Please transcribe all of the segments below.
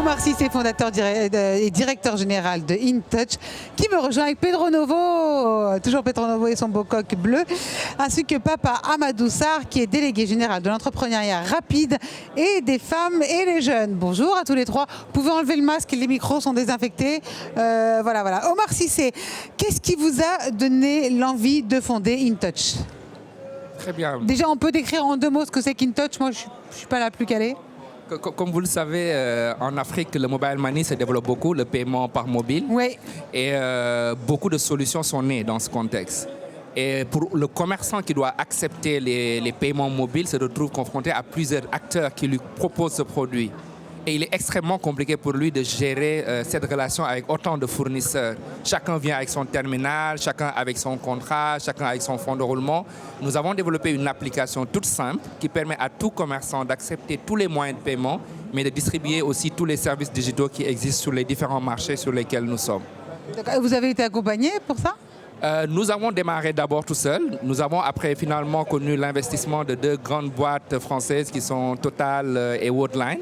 Omar Cissé, fondateur et directeur général de InTouch, qui me rejoint avec Pedro Novo, toujours Pedro Novo et son beau coq bleu, ainsi que Papa Amadou Sarr, qui est délégué général de l'entrepreneuriat rapide et des femmes et les jeunes. Bonjour à tous les trois. Vous pouvez enlever le masque, les micros sont désinfectés. Voilà. Omar Cissé, qu'est-ce qui vous a donné l'envie de fonder InTouch? Très bien. Déjà, on peut décrire en 2 mots ce que c'est qu'InTouch. Moi, je ne suis pas la plus calée. Comme vous le savez, en Afrique, le mobile money se développe beaucoup, le paiement par mobile. Oui. Et beaucoup de solutions sont nées dans ce contexte. Et pour le commerçant qui doit accepter les paiements mobiles, se retrouve confronté à plusieurs acteurs qui lui proposent ce produit. Et il est extrêmement compliqué pour lui de gérer cette relation avec autant de fournisseurs. Chacun vient avec son terminal, chacun avec son contrat, chacun avec son fonds de roulement. Nous avons développé une application toute simple qui permet à tout commerçant d'accepter tous les moyens de paiement, mais de distribuer aussi tous les services digitaux qui existent sur les différents marchés sur lesquels nous sommes. Vous avez été accompagné pour ça? Nous avons démarré d'abord tout seul. Nous avons après finalement connu l'investissement de 2 grandes boîtes françaises qui sont Total et Worldline.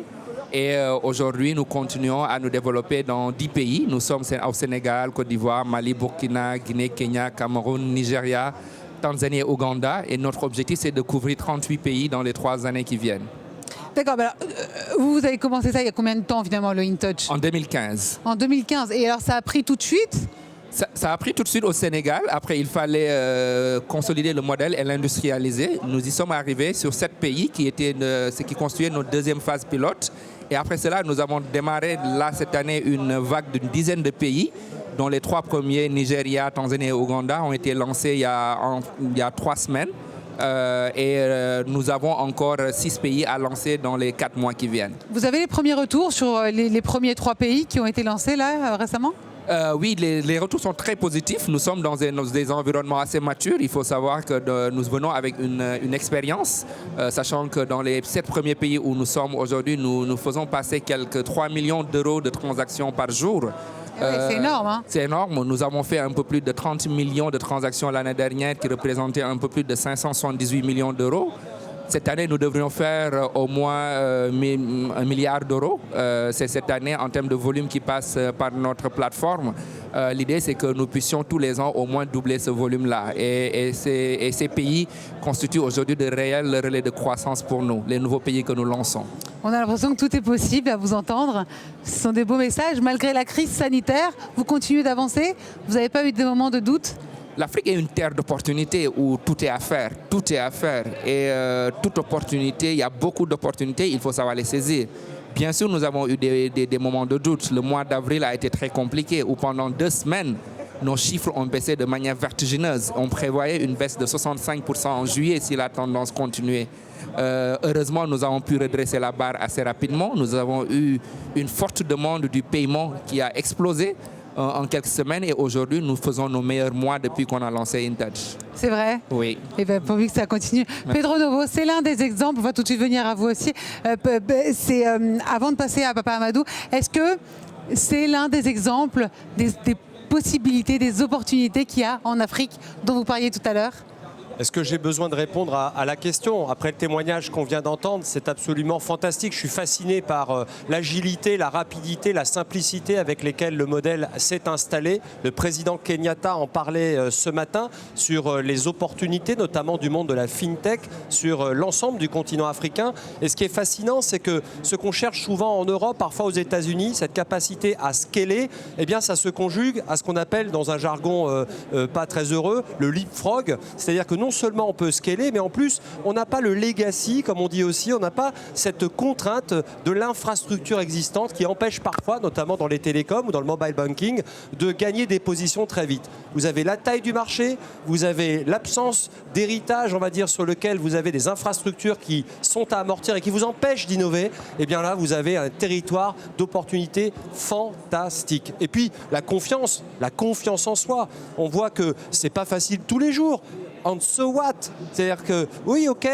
Et aujourd'hui, nous continuons à nous développer dans 10 pays. Nous sommes au Sénégal, Côte d'Ivoire, Mali, Burkina, Guinée, Kenya, Cameroun, Nigeria, Tanzanie et Ouganda. Et notre objectif, c'est de couvrir 38 pays dans les 3 années qui viennent. D'accord, alors, vous avez commencé ça il y a combien de temps finalement, le InTouch? En 2015. En 2015. Et alors, ça a pris tout de suite? Ça a pris tout de suite au Sénégal. Après, il fallait consolider le modèle et l'industrialiser. Nous y sommes arrivés sur 7 pays ce qui constituait notre 2e phase pilote. Et après cela, nous avons démarré là cette année une vague d'une dizaine de pays, dont les 3 premiers, Nigeria, Tanzanie et Ouganda, ont été lancés il y a 3 semaines. Nous avons encore 6 pays à lancer dans les 4 mois qui viennent. Vous avez les premiers retours sur les premiers 3 pays qui ont été lancés là récemment? Oui, les retours sont très positifs. Nous sommes dans des environnements assez matures. Il faut savoir que nous venons avec une expérience, sachant que dans les 7 premiers pays où nous sommes aujourd'hui, nous faisons passer quelques 3 millions d'euros de transactions par jour. C'est énorme, hein? C'est énorme. Nous avons fait un peu plus de 30 millions de transactions l'année dernière, qui représentaient un peu plus de 578 millions d'euros. Cette année, nous devrions faire au moins 1 milliard d'euros. C'est cette année en termes de volume qui passe par notre plateforme. L'idée, c'est que nous puissions tous les ans au moins doubler ce volume-là. Et ces pays constituent aujourd'hui de réels relais de croissance pour nous, les nouveaux pays que nous lançons. On a l'impression que tout est possible à vous entendre. Ce sont des beaux messages. Malgré la crise sanitaire, vous continuez d'avancer. Vous n'avez pas eu de moments de doute? L'Afrique est une terre d'opportunités où tout est à faire. Tout est à faire. Et toute opportunité, il y a beaucoup d'opportunités, il faut savoir les saisir. Bien sûr, nous avons eu des moments de doute. Le mois d'avril a été très compliqué, où pendant 2 semaines, nos chiffres ont baissé de manière vertigineuse. On prévoyait une baisse de 65% en juillet si la tendance continuait. Heureusement, nous avons pu redresser la barre assez rapidement. Nous avons eu une forte demande du paiement qui a explosé en quelques semaines, et aujourd'hui nous faisons nos meilleurs mois depuis qu'on a lancé InTouch. C'est vrai? Oui. Et bien, pourvu que ça continue. Pedro Novo, c'est l'un des exemples, on va tout de suite venir à vous aussi. Avant de passer à Papa Amadou, est-ce que c'est l'un des exemples des possibilités, des opportunités qu'il y a en Afrique dont vous parliez tout à l'heure? Est-ce que j'ai besoin de répondre à la question? Après le témoignage qu'on vient d'entendre, c'est absolument fantastique. Je suis fasciné par l'agilité, la rapidité, la simplicité avec lesquelles le modèle s'est installé. Le président Kenyatta en parlait ce matin sur les opportunités, notamment du monde de la FinTech, sur l'ensemble du continent africain. Et ce qui est fascinant, c'est que ce qu'on cherche souvent en Europe, parfois aux États-Unis, cette capacité à scaler, eh bien, ça se conjugue à ce qu'on appelle, dans un jargon pas très heureux, le leapfrog. C'est-à-dire que non seulement on peut scaler, mais en plus, on n'a pas le legacy, comme on dit aussi, on n'a pas cette contrainte de l'infrastructure existante qui empêche parfois, notamment dans les télécoms ou dans le mobile banking, de gagner des positions très vite. Vous avez la taille du marché, vous avez l'absence d'héritage, on va dire, sur lequel vous avez des infrastructures qui sont à amortir et qui vous empêchent d'innover. Et bien là, vous avez un territoire d'opportunités fantastique. Et puis, la confiance en soi. On voit que c'est pas facile tous les jours. And so what? C'est-à-dire que, oui, ok,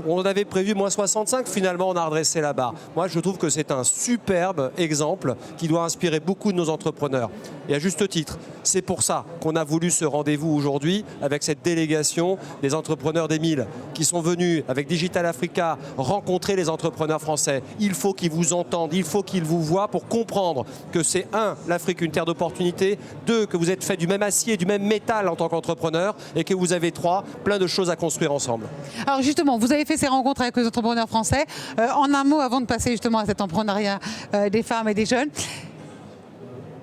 on avait prévu moins 65, finalement on a redressé la barre. Moi, je trouve que c'est un superbe exemple qui doit inspirer beaucoup de nos entrepreneurs. et à juste titre. C'est pour ça qu'on a voulu ce rendez-vous aujourd'hui avec cette délégation des entrepreneurs des 1000 qui sont venus avec Digital Africa rencontrer les entrepreneurs français. Il faut qu'ils vous entendent, il faut qu'ils vous voient pour comprendre que c'est l'Afrique une terre d'opportunités, 2, que vous êtes fait du même acier, du même métal en tant qu'entrepreneur et que vous avez 3, plein de choses à construire ensemble. Alors justement, vous avez fait ces rencontres avec les entrepreneurs français. En un mot, avant de passer justement à cet entrepreneuriat des femmes et des jeunes,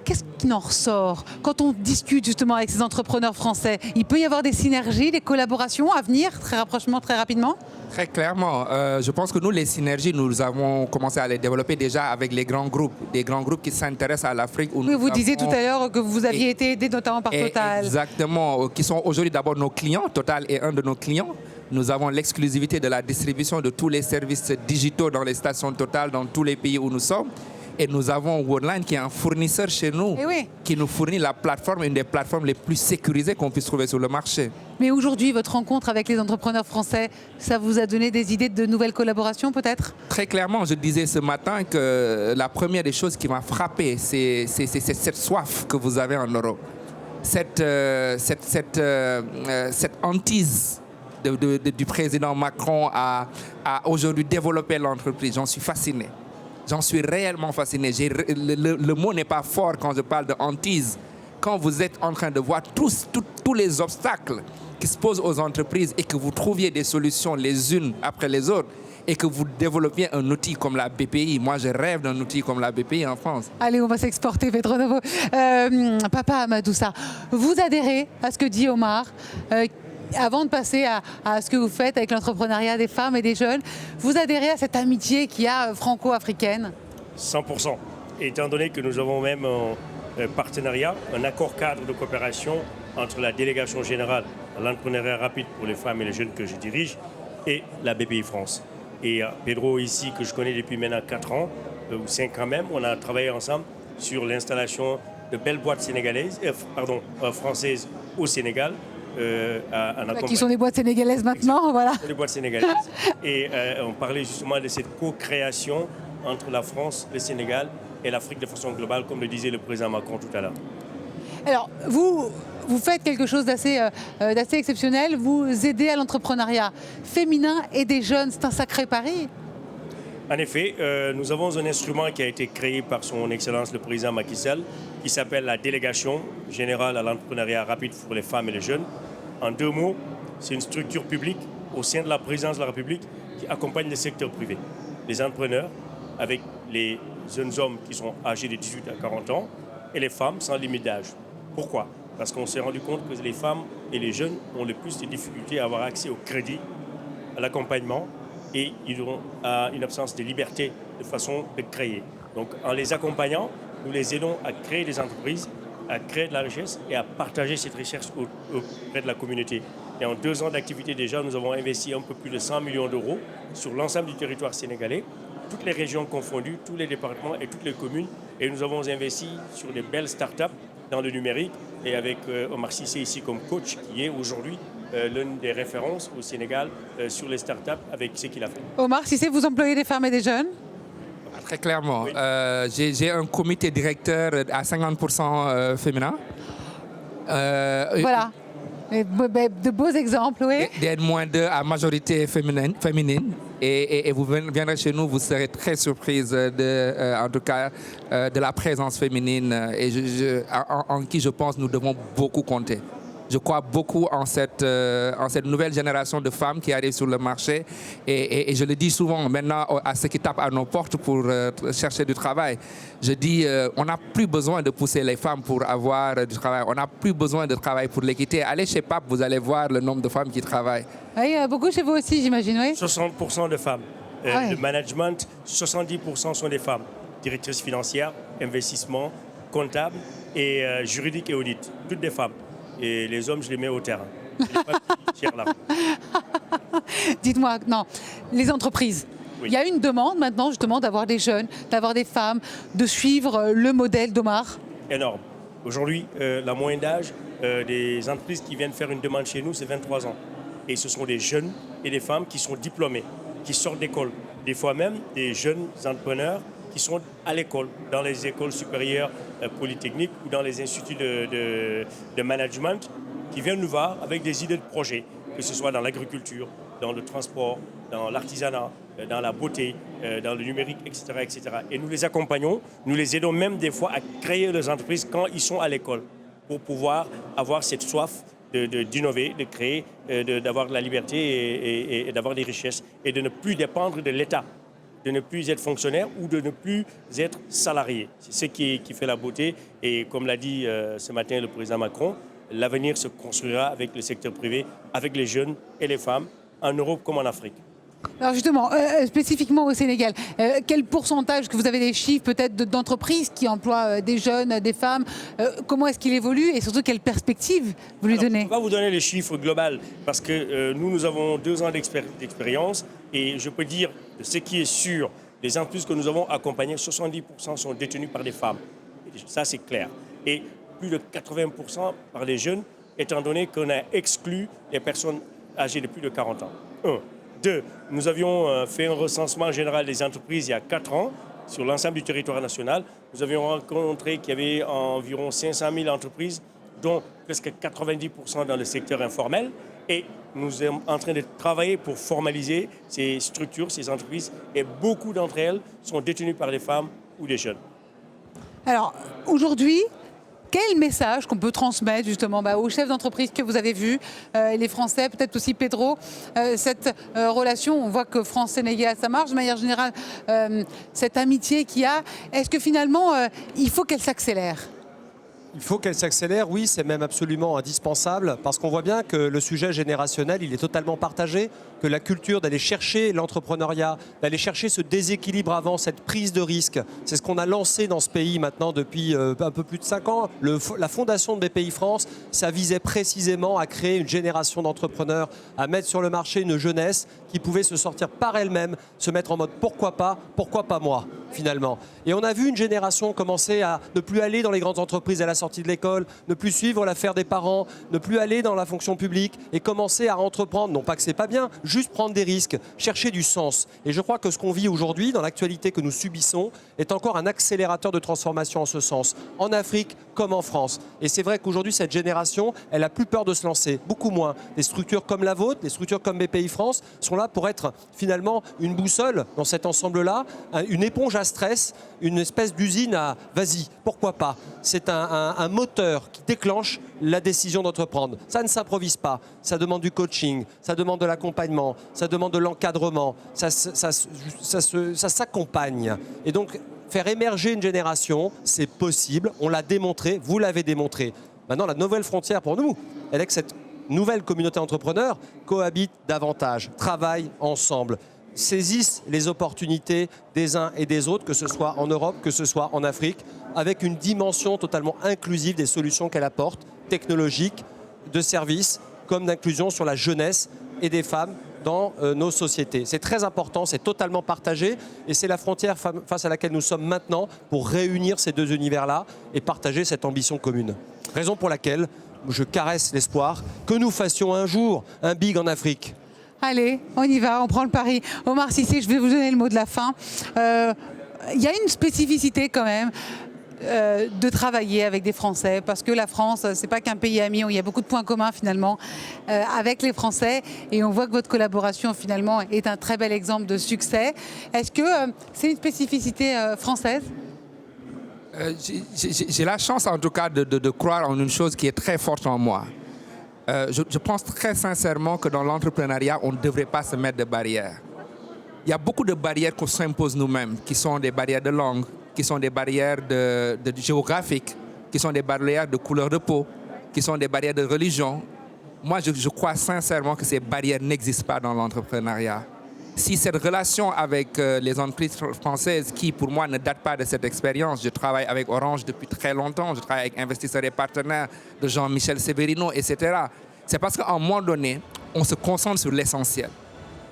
qu'est-ce qui en ressort quand on discute justement avec ces entrepreneurs français? Il peut y avoir des synergies, des collaborations à venir, très rapprochement, très rapidement? Très clairement, je pense que nous, les synergies, nous avons commencé à les développer déjà avec les grands groupes, des grands groupes qui s'intéressent à l'Afrique. Oui, vous disiez tout à l'heure que vous aviez été aidé notamment par Total. Exactement, qui sont aujourd'hui d'abord nos clients. Total est un de nos clients. Nous avons l'exclusivité de la distribution de tous les services digitaux dans les stations Total, dans tous les pays où nous sommes. Et nous avons Worldline qui est un fournisseur chez nous, qui nous fournit la plateforme, une des plateformes les plus sécurisées qu'on puisse trouver sur le marché. Mais aujourd'hui, votre rencontre avec les entrepreneurs français, ça vous a donné des idées de nouvelles collaborations peut-être? Très clairement, je disais ce matin que la première des choses qui m'a frappé, c'est cette soif que vous avez en Europe. Cette hantise du président Macron à aujourd'hui développer l'entreprise. J'en suis fasciné. J'en suis réellement fasciné. Le mot n'est pas fort quand je parle de hantise. Quand vous êtes en train de voir tous les obstacles qui se posent aux entreprises et que vous trouviez des solutions les unes après les autres et que vous développiez un outil comme la BPI. Moi, je rêve d'un outil comme la BPI en France. Allez, on va s'exporter, Pedro Novo. Papa Amadou Sarr, vous adhérez à ce que dit Omar avant de passer à ce que vous faites avec l'entrepreneuriat des femmes et des jeunes, vous adhérez à cette amitié qu'il y a franco-africaine? 100%. Étant donné que nous avons même un partenariat, un accord cadre de coopération entre la délégation générale à l'entrepreneuriat rapide pour les femmes et les jeunes que je dirige et la BPI France. Et Pedro ici, que je connais depuis maintenant 4 ans, ou 5 ans même, on a travaillé ensemble sur l'installation de belles boîtes sénégalaises, françaises au Sénégal. Qui sont des boîtes sénégalaises maintenant, voilà. Des boîtes sénégalaises. Et on parlait justement de cette co-création entre la France, le Sénégal et l'Afrique de façon globale, comme le disait le président Macron tout à l'heure. Alors, vous faites quelque chose d'assez exceptionnel, vous aidez à l'entrepreneuriat féminin et des jeunes, c'est un sacré pari. En effet, nous avons un instrument qui a été créé par son Excellence le président Macky Sall, qui s'appelle la Délégation générale à l'entrepreneuriat rapide pour les femmes et les jeunes. En 2 mots, c'est une structure publique au sein de la présidence de la République qui accompagne le secteur privé, les entrepreneurs avec les jeunes hommes qui sont âgés de 18 à 40 ans et les femmes sans limite d'âge. Pourquoi? Parce qu'on s'est rendu compte que les femmes et les jeunes ont le plus de difficultés à avoir accès au crédit, à l'accompagnement, et ils ont une absence de liberté de façon de créer. Donc en les accompagnant, nous les aidons à créer des entreprises, à créer de la richesse et à partager cette richesse auprès de la communauté. Et en 2 ans d'activité déjà, nous avons investi un peu plus de 100 millions d'euros sur l'ensemble du territoire sénégalais, toutes les régions confondues, tous les départements et toutes les communes. Et nous avons investi sur des belles start-up dans le numérique et avec Omar Cissé ici comme coach qui est aujourd'hui l'une des références au Sénégal sur les start-up avec ce qu'il a fait. Omar Cissé, vous employez des femmes et des jeunes? Très clairement. Oui. J'ai un comité directeur à 50% féminin. Voilà. De beaux exemples, oui. D'être moins 2 à majorité féminine. Et vous viendrez chez nous, vous serez très surprise en tout cas, de la présence féminine en qui je pense nous devons beaucoup compter. Je crois beaucoup en cette nouvelle génération de femmes qui arrivent sur le marché et je le dis souvent maintenant à ceux qui tapent à nos portes pour chercher du travail. Je dis, on n'a plus besoin de pousser les femmes pour avoir du travail. On n'a plus besoin de travail pour l'équité. Allez chez PAP, vous allez voir le nombre de femmes qui travaillent. Oui, beaucoup chez vous aussi, j'imagine, oui. 60% de femmes. Ouais. Le management, 70% sont des femmes. Directrices financières, investissement, comptables et juridiques et audit. Toutes des femmes. Et les hommes, je les mets au terrain. Dites-moi, non, les entreprises. Oui. Il y a une demande maintenant justement d'avoir des jeunes, d'avoir des femmes, de suivre le modèle d'Omar. Énorme. Aujourd'hui, la moyenne d'âge des entreprises qui viennent faire une demande chez nous, c'est 23 ans. Et ce sont des jeunes et des femmes qui sont diplômés, qui sortent d'école. Des fois même des jeunes entrepreneurs qui sont à l'école, dans les écoles supérieures polytechniques ou dans les instituts de management, qui viennent nous voir avec des idées de projets, que ce soit dans l'agriculture, dans le transport, dans l'artisanat, dans la beauté, dans le numérique, etc., etc. Et nous les accompagnons, nous les aidons même des fois à créer leurs entreprises quand ils sont à l'école, pour pouvoir avoir cette soif d'innover, de créer, d'avoir de la liberté et d'avoir des richesses, et de ne plus dépendre de l'État, de ne plus être fonctionnaire ou de ne plus être salarié. C'est ce qui fait la beauté. Et comme l'a dit ce matin le président Macron, l'avenir se construira avec le secteur privé, avec les jeunes et les femmes, en Europe comme en Afrique. Alors justement, spécifiquement au Sénégal, quel pourcentage, que vous avez des chiffres peut-être d'entreprises qui emploient des jeunes, des femmes, comment est-ce qu'il évolue et surtout quelles perspectives vous lui donnez? Je ne vais pas vous donner les chiffres globaux parce que nous avons 2 ans d'expérience et je peux dire de ce qui est sûr, les entreprises que nous avons accompagnées, 70% sont détenues par des femmes. Et ça, c'est clair. Et plus de 80% par des jeunes, étant donné qu'on a exclu les personnes âgées de plus de 40 ans. 1. 2. Nous avions fait un recensement général des entreprises il y a 4 ans sur l'ensemble du territoire national. Nous avions rencontré qu'il y avait environ 500 000 entreprises, dont presque 90% dans le secteur informel. Et nous sommes en train de travailler pour formaliser ces structures, ces entreprises. Et beaucoup d'entre elles sont détenues par des femmes ou des jeunes. Alors, aujourd'hui, quel message qu'on peut transmettre justement aux chefs d'entreprise que vous avez vus, les Français, peut-être aussi Pedro, cette relation, on voit que France-Sénégal, ça marche, de manière générale, cette amitié qu'il y a, est-ce que finalement, il faut qu'elle s'accélère ? Il faut qu'elle s'accélère, oui, c'est même absolument indispensable, parce qu'on voit bien que le sujet générationnel, il est totalement partagé, que la culture d'aller chercher l'entrepreneuriat, d'aller chercher ce déséquilibre avant, cette prise de risque, c'est ce qu'on a lancé dans ce pays maintenant depuis un peu plus de 5 ans. La fondation de BPI France, ça visait précisément à créer une génération d'entrepreneurs, à mettre sur le marché une jeunesse qui pouvait se sortir par elle-même, se mettre en mode pourquoi pas moi, finalement. Et on a vu une génération commencer à ne plus aller dans les grandes entreprises à la sortie de l'école, ne plus suivre l'affaire des parents, ne plus aller dans la fonction publique et commencer à entreprendre. Non pas que c'est pas bien, juste prendre des risques, chercher du sens. Et je crois que ce qu'on vit aujourd'hui, dans l'actualité que nous subissons, est encore un accélérateur de transformation en ce sens, en Afrique comme en France. Et c'est vrai qu'aujourd'hui, cette génération, elle a plus peur de se lancer, beaucoup moins. Des structures comme la vôtre, des structures comme BPI France, sont là pour être finalement une boussole dans cet ensemble-là, une éponge à stress, une espèce d'usine à vas-y, pourquoi pas. C'est un moteur qui déclenche la décision d'entreprendre. Ça ne s'improvise pas, ça demande du coaching, ça demande de l'accompagnement, ça demande de l'encadrement, ça s'accompagne. Et donc, faire émerger une génération, c'est possible, on l'a démontré, vous l'avez démontré. Maintenant, la nouvelle frontière pour nous, elle est que cette nouvelle communauté entrepreneur cohabite davantage, travaille ensemble, saisissent les opportunités des uns et des autres, que ce soit en Europe, que ce soit en Afrique, avec une dimension totalement inclusive des solutions qu'elle apporte, technologiques, de services, comme d'inclusion sur la jeunesse et des femmes dans nos sociétés. C'est très important, c'est totalement partagé et c'est la frontière face à laquelle nous sommes maintenant pour réunir ces 2 univers-là et partager cette ambition commune. Raison pour laquelle je caresse l'espoir que nous fassions un jour un big en Afrique. Allez, on y va, on prend le pari. Omar Cissé, je vais vous donner le mot de la fin. Il y a une spécificité quand même de travailler avec des Français, parce que la France, c'est pas qu'un pays ami, il y a beaucoup de points communs finalement avec les Français, et on voit que votre collaboration finalement est un très bel exemple de succès. Est-ce que c'est une spécificité française ? J'ai la chance en tout cas de croire en une chose qui est très forte en moi. Je pense très sincèrement que dans l'entrepreneuriat, on ne devrait pas se mettre de barrières. Il y a beaucoup de barrières qu'on s'impose nous-mêmes, qui sont des barrières de langue, qui sont des barrières géographiques, qui sont des barrières de couleur de peau, qui sont des barrières de religion. Moi, je crois sincèrement que ces barrières n'existent pas dans l'entrepreneuriat. Si cette relation avec les entreprises françaises, qui pour moi ne date pas de cette expérience, je travaille avec Orange depuis très longtemps, je travaille avec investisseurs et partenaires de Jean-Michel Severino, etc. C'est parce qu'à un moment donné, on se concentre sur l'essentiel.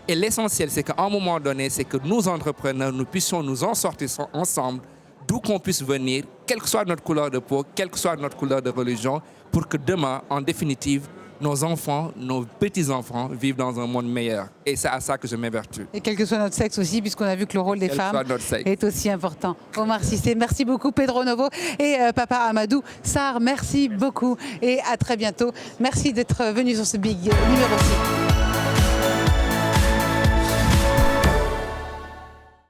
Et l'essentiel, c'est qu'à un moment donné, c'est que nous, entrepreneurs, nous puissions nous en sortir ensemble, d'où qu'on puisse venir, quelle que soit notre couleur de peau, quelle que soit notre couleur de religion, pour que demain, en définitive, nos enfants, nos petits-enfants vivent dans un monde meilleur. Et c'est à ça que je m'évertue. Et quel que soit notre sexe aussi, puisqu'on a vu que le rôle des Quel que femmes soit notre sexe. est aussi important. Omar Cissé, merci beaucoup. Pedro Novo et Papa Amadou Sarr, merci beaucoup. Et à très bientôt. Merci d'être venu sur ce Big numéro 6.